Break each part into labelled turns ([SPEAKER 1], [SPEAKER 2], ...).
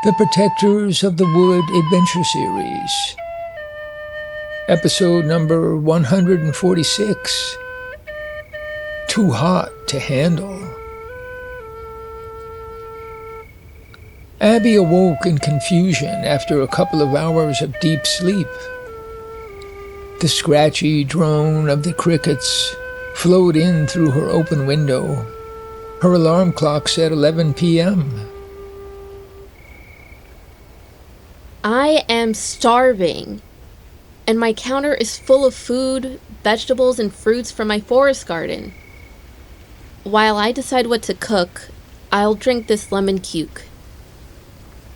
[SPEAKER 1] The Protectors of the Wood Adventure Series. Episode number 146. Too Hot to Handle. Abby awoke in confusion after a couple of hours of deep sleep. The scratchy drone of the crickets flowed in through her open window. Her alarm clock said 11 p.m.
[SPEAKER 2] I am starving, and my counter is full of food, vegetables, and fruits from my forest garden. While I decide what to cook, I'll drink this lemon cuke.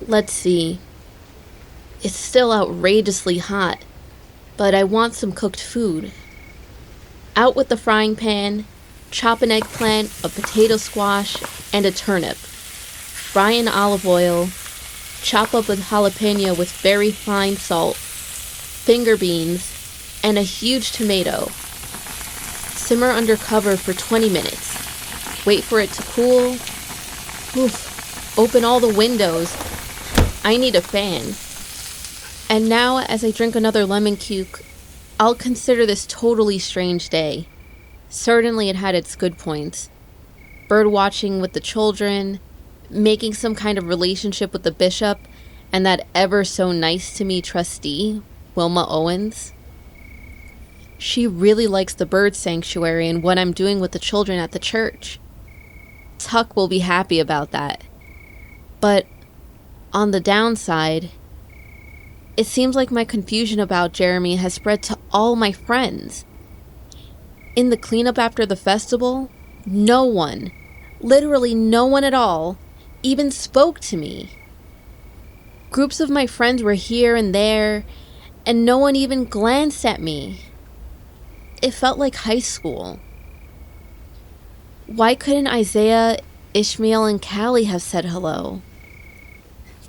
[SPEAKER 2] Let's see. It's still outrageously hot, but I want some cooked food. Out with the frying pan, chop an eggplant, a potato squash, and a turnip. Fry in olive oil. Chop up a jalapeno with very fine salt, finger beans, and a huge tomato. Simmer under cover for 20 minutes. Wait for it to cool. Oof. Open all the windows. I need a fan. And now, as I drink another lemon cuke, I'll consider this totally strange day. Certainly it had its good points. Bird watching with the children, making some kind of relationship with the bishop, and that ever so nice to me trustee, Wilma Owens. She really likes the bird sanctuary and what I'm doing with the children at the church. Tuck will be happy about that. But on the downside, it seems like my confusion about Jeremy has spread to all my friends. In the cleanup after the festival, no one, literally no one at all, even spoke to me. Groups of my friends were here and there, and no one even glanced at me. It felt like high school. Why couldn't Isaiah, Ishmael, and Callie have said hello?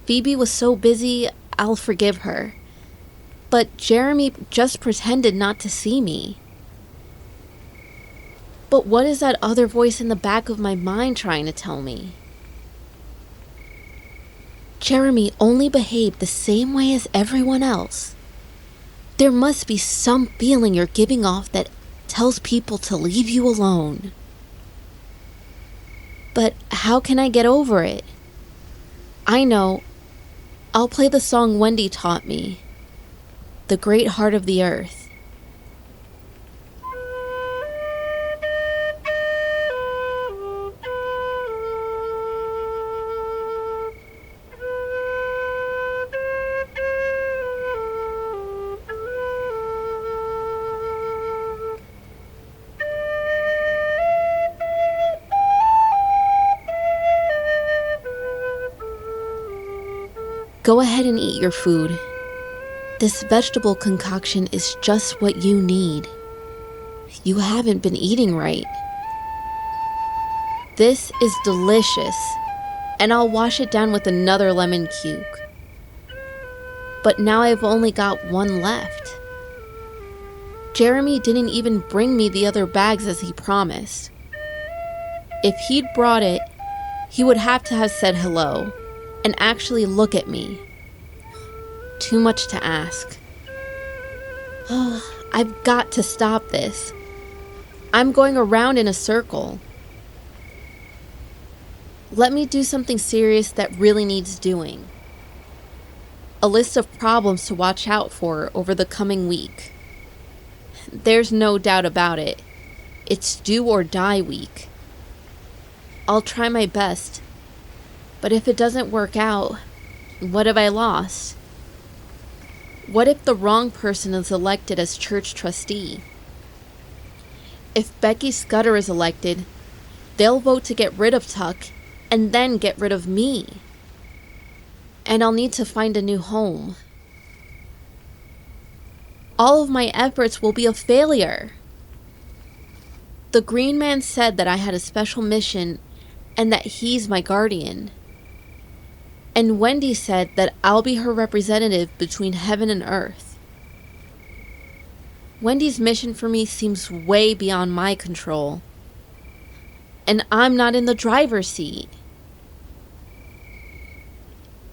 [SPEAKER 2] Phoebe was so busy, I'll forgive her. But Jeremy just pretended not to see me. But what is that other voice in the back of my mind trying to tell me? Jeremy only behaved the same way as everyone else. There must be some feeling you're giving off that tells people to leave you alone. But how can I get over it? I know. I'll play the song Wendy taught me, "The Great Heart of the Earth." Go ahead and eat your food. This vegetable concoction is just what you need. You haven't been eating right. This is delicious, and I'll wash it down with another lemon cuke. But now I've only got one left. Jeremy didn't even bring me the other bags as he promised. If he'd brought it, he would have to have said hello and actually look at me. Too much to ask. Oh, I've got to stop this. I'm going around in a circle. Let me do something serious that really needs doing. A list of problems to watch out for over the coming week. There's no doubt about it. It's do or die week. I'll try my best. But if it doesn't work out, what have I lost? What if the wrong person is elected as church trustee? If Becky Scudder is elected, they'll vote to get rid of Tuck and then get rid of me. And I'll need to find a new home. All of my efforts will be a failure. The Green Man said that I had a special mission and that he's my guardian. And Wendy said that I'll be her representative between heaven and earth. Wendy's mission for me seems way beyond my control. And I'm not in the driver's seat.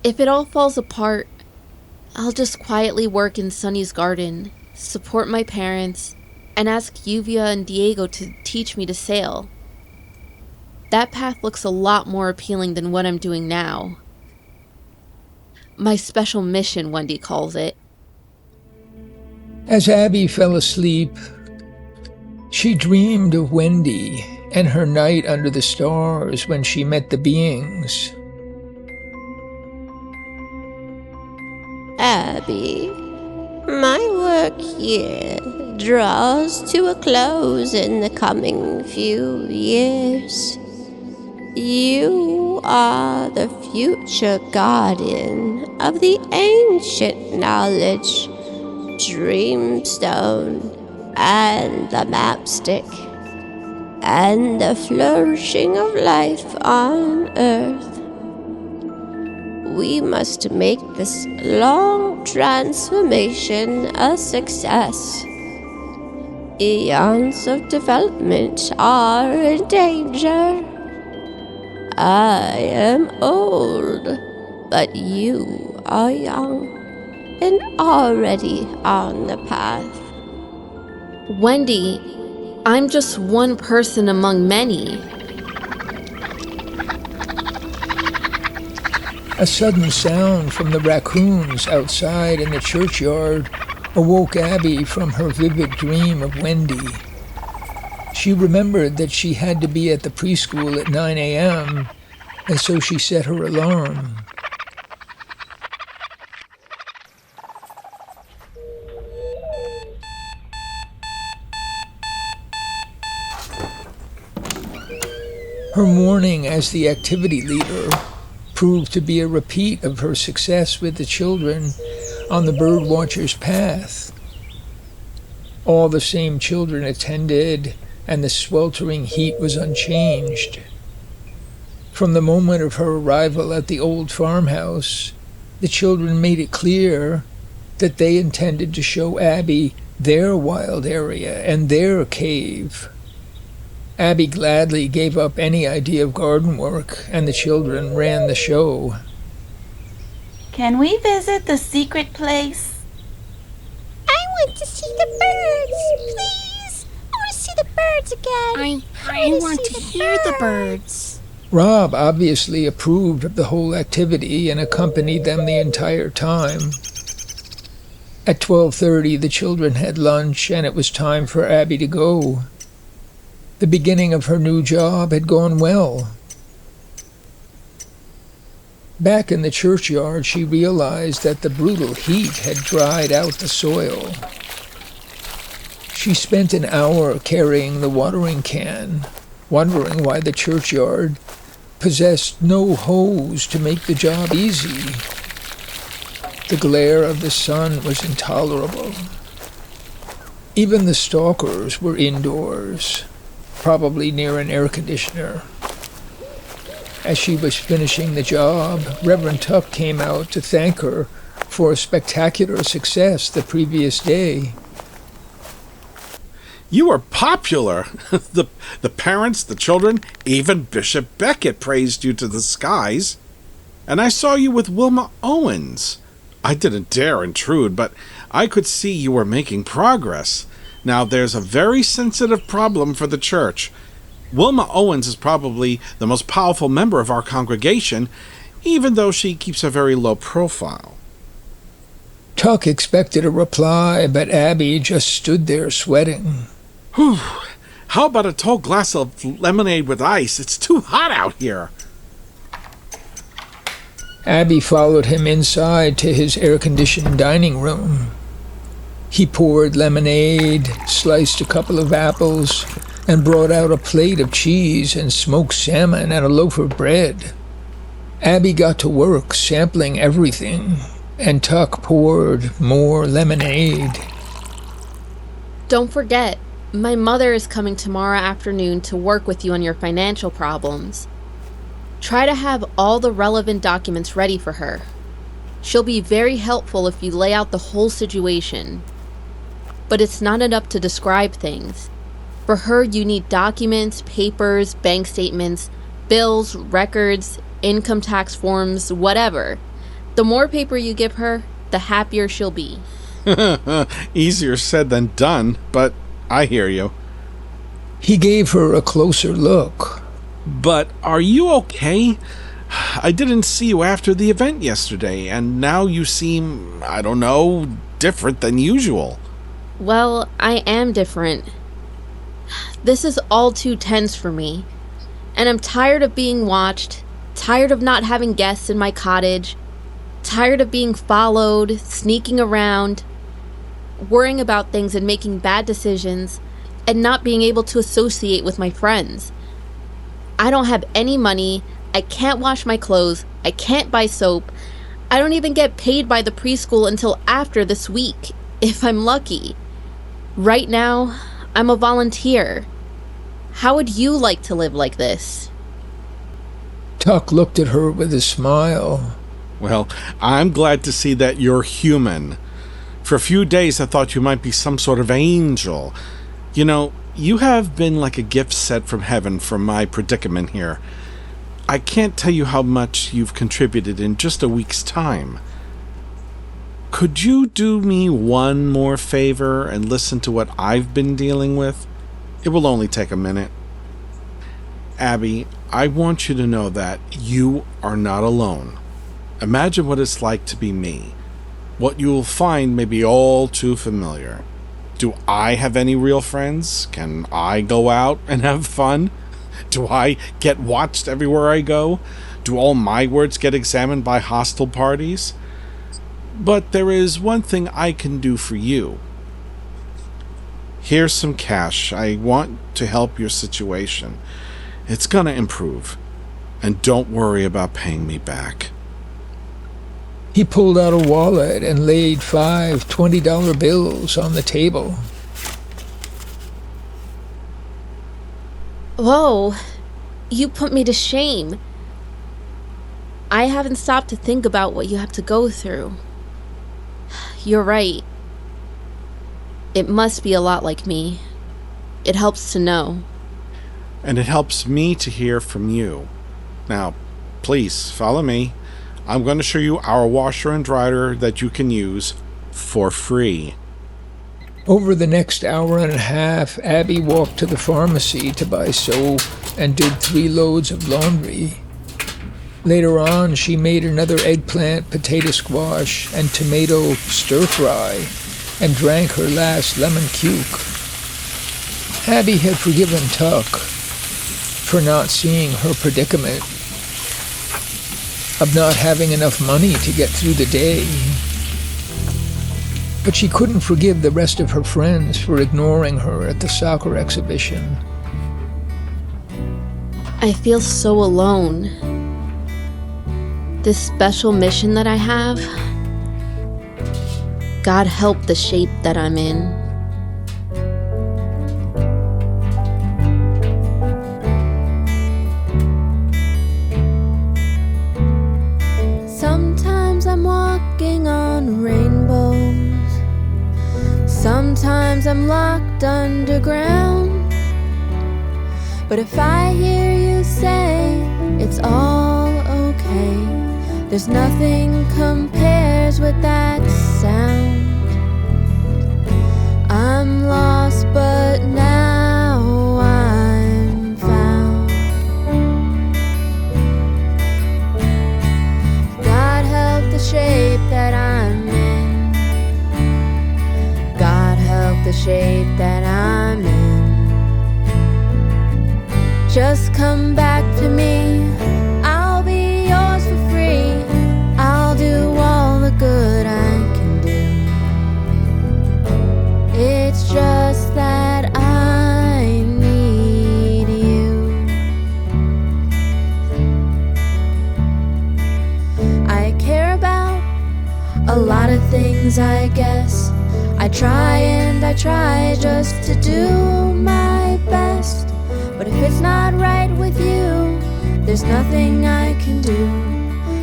[SPEAKER 2] If it all falls apart, I'll just quietly work in Sunny's garden, support my parents, and ask Yuvia and Diego to teach me to sail. That path looks a lot more appealing than what I'm doing now. My special mission, Wendy calls it.
[SPEAKER 1] As Abby fell asleep, she dreamed of Wendy and her night under the stars when she met the beings.
[SPEAKER 3] Abby, my work here draws to a close in the coming few years. You are the future guardian of the ancient knowledge, Dreamstone, and the Mapstick, and the flourishing of life on Earth. We must make this long transformation a success. Eons of development are in danger. I am old, but you are young and already on the path.
[SPEAKER 2] Wendy, I'm just one person among many.
[SPEAKER 1] A sudden sound from the raccoons outside in the churchyard awoke Abby from her vivid dream of Wendy. She remembered that she had to be at the preschool at 9 a.m., and so she set her alarm. Her morning as the activity leader proved to be a repeat of her success with the children on the birdwatcher's path. All the same children attended, and the sweltering heat was unchanged. From the moment of her arrival at the old farmhouse, the children made it clear that they intended to show Abby their wild area and their cave. Abby gladly gave up any idea of garden work, and the children ran the show.
[SPEAKER 4] Can we visit the secret place?
[SPEAKER 3] I want to see the birds, please. I want to see the birds again.
[SPEAKER 5] I want to hear the birds.
[SPEAKER 1] Rob obviously approved of the whole activity and accompanied them the entire time. At 12:30, the children had lunch, and it was time for Abby to go. The beginning of her new job had gone well. Back in the churchyard, she realized that the brutal heat had dried out the soil. She spent an hour carrying the watering can, wondering why the churchyard possessed no hose to make the job easy. The glare of the sun was intolerable. Even the stalkers were indoors, probably near an air conditioner. As she was finishing the job, Reverend Tuck came out to thank her for a spectacular success the previous day.
[SPEAKER 6] You were popular. The parents, the children, even Bishop Beckett praised you to the skies. And I saw you with Wilma Owens. I didn't dare intrude, but I could see you were making progress. Now, there's a very sensitive problem for the church. Wilma Owens is probably the most powerful member of our congregation, even though she keeps a very low profile.
[SPEAKER 1] Tuck expected a reply, but Abby just stood there sweating.
[SPEAKER 6] Whew. How about a tall glass of lemonade with ice? It's too hot out here.
[SPEAKER 1] Abby followed him inside to his air-conditioned dining room. He poured lemonade, sliced a couple of apples, and brought out a plate of cheese and smoked salmon and a loaf of bread. Abby got to work sampling everything, and Tuck poured more lemonade.
[SPEAKER 2] Don't forget, my mother is coming tomorrow afternoon to work with you on your financial problems. Try to have all the relevant documents ready for her. She'll be very helpful if you lay out the whole situation. But it's not enough to describe things. For her, you need documents, papers, bank statements, bills, records, income tax forms, whatever. The more paper you give her, the happier she'll be.
[SPEAKER 6] Easier said than done, but I hear you.
[SPEAKER 1] He gave her a closer look.
[SPEAKER 6] But are you okay? I didn't see you after the event yesterday, and now you seem, I don't know, different than usual.
[SPEAKER 2] Well, I am different. This is all too tense for me. And I'm tired of being watched, tired of not having guests in my cottage, tired of being followed, sneaking around, worrying about things and making bad decisions, and not being able to associate with my friends. I don't have any money, I can't wash my clothes, I can't buy soap, I don't even get paid by the preschool until after this week, if I'm lucky. Right now, I'm a volunteer. How would you like to live like this?
[SPEAKER 1] Tuck looked at her with a smile.
[SPEAKER 6] Well, I'm glad to see that you're human. For a few days I thought you might be some sort of angel. You know, you have been like a gift sent from heaven for my predicament here. I can't tell you how much you've contributed in just a week's time. Could you do me one more favor and listen to what I've been dealing with? It will only take a minute. Abby, I want you to know that you are not alone. Imagine what it's like to be me. What you will find may be all too familiar. Do I have any real friends? Can I go out and have fun? Do I get watched everywhere I go? Do all my words get examined by hostile parties? But there is one thing I can do for you. Here's some cash. I want to help your situation. It's gonna improve. And don't worry about paying me back.
[SPEAKER 1] He pulled out a wallet and laid 5 $20 bills on the table.
[SPEAKER 2] Whoa, you put me to shame. I haven't stopped to think about what you have to go through. You're right. It must be a lot like me. It helps to know.
[SPEAKER 6] And it helps me to hear from you. Now, please follow me. I'm going to show you our washer and dryer that you can use for free.
[SPEAKER 1] Over the next hour and a half, Abby walked to the pharmacy to buy soap and did 3 loads of laundry. Later on, she made another eggplant, potato squash, and tomato stir-fry, and drank her last lemon cuke. Abby had forgiven Tuck for not seeing her predicament of not having enough money to get through the day. But she couldn't forgive the rest of her friends for ignoring her at the soccer exhibition.
[SPEAKER 2] I feel so alone. This special mission that I have, God help the shape that I'm in.
[SPEAKER 7] Sometimes I'm walking on rainbows. Sometimes I'm locked underground. But if I hear you say it's all okay, there's nothing compares with that sound. I'm lost, but now I'm found. God help the shape that I'm in. God help the shape that I'm in. Just come back to me. I'll be yours for free. I'll do all the good I can do. It's just that I need you. I care about a lot of things, I guess. I try and I try just to do my best. But if it's not right with you, there's nothing I can do.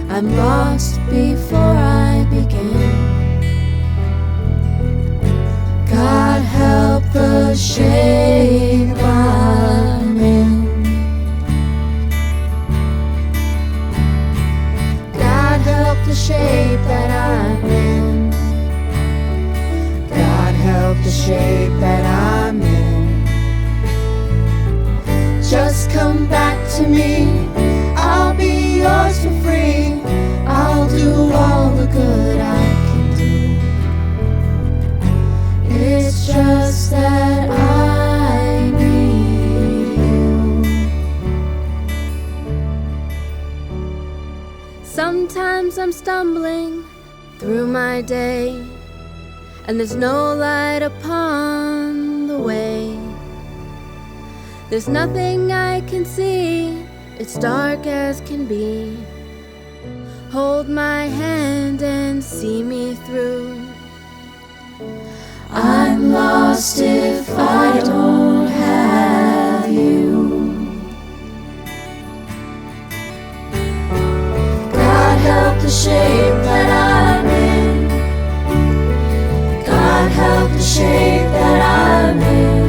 [SPEAKER 7] I'm lost before I begin. God help the shape I'm in. God help the shape come back to me. I'll be yours for free. I'll do all the good I can do. It's just that I need you. Sometimes I'm stumbling through my day, and there's no light upon the way. There's nothing I can see, it's dark as can be. Hold my hand and see me through. I'm lost if I don't have you. God help the shape that I'm in. God help the shape that I'm in.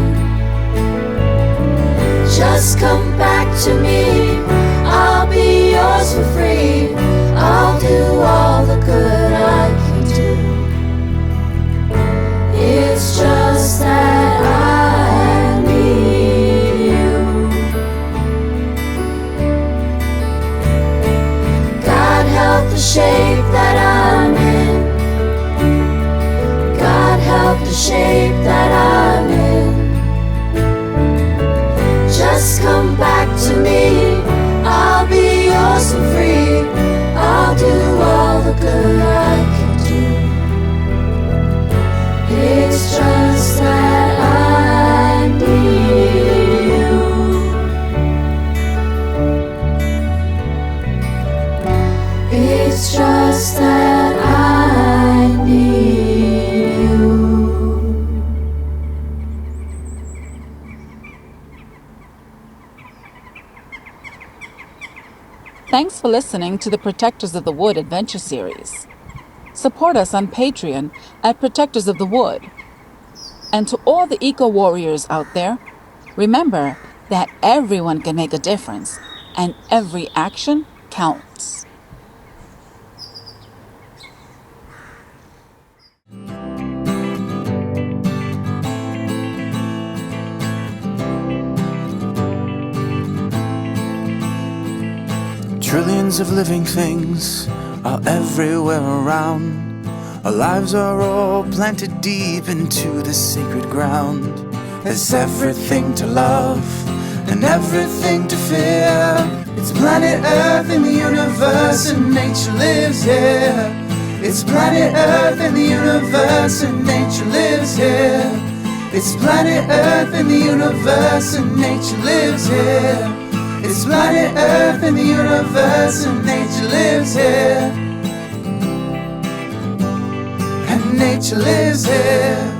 [SPEAKER 7] Just come back to me. I'll be yours for free. I'll do all the good I can do. It's just that I need you. God help the shape that I'm in. God help the shape that I'm in. Just come back to me. I'll be yours for free. I'll do all the good I can do. It's just that I need you. It's just that I need you.
[SPEAKER 8] Thanks for listening to the Protectors of the Wood Adventure Series. Support us on Patreon at Protectors of the Wood. And to all the eco-warriors out there, remember that everyone can make a difference, and every action counts.
[SPEAKER 9] Trillions of living things are everywhere around. Our lives are all planted deep into the sacred ground. There's everything to love and everything to fear. It's planet Earth in the universe and nature lives here. It's planet Earth in the universe and nature lives here. It's planet Earth in the universe and nature lives here. It's planet Earth in the universe and nature lives here. And nature lives here.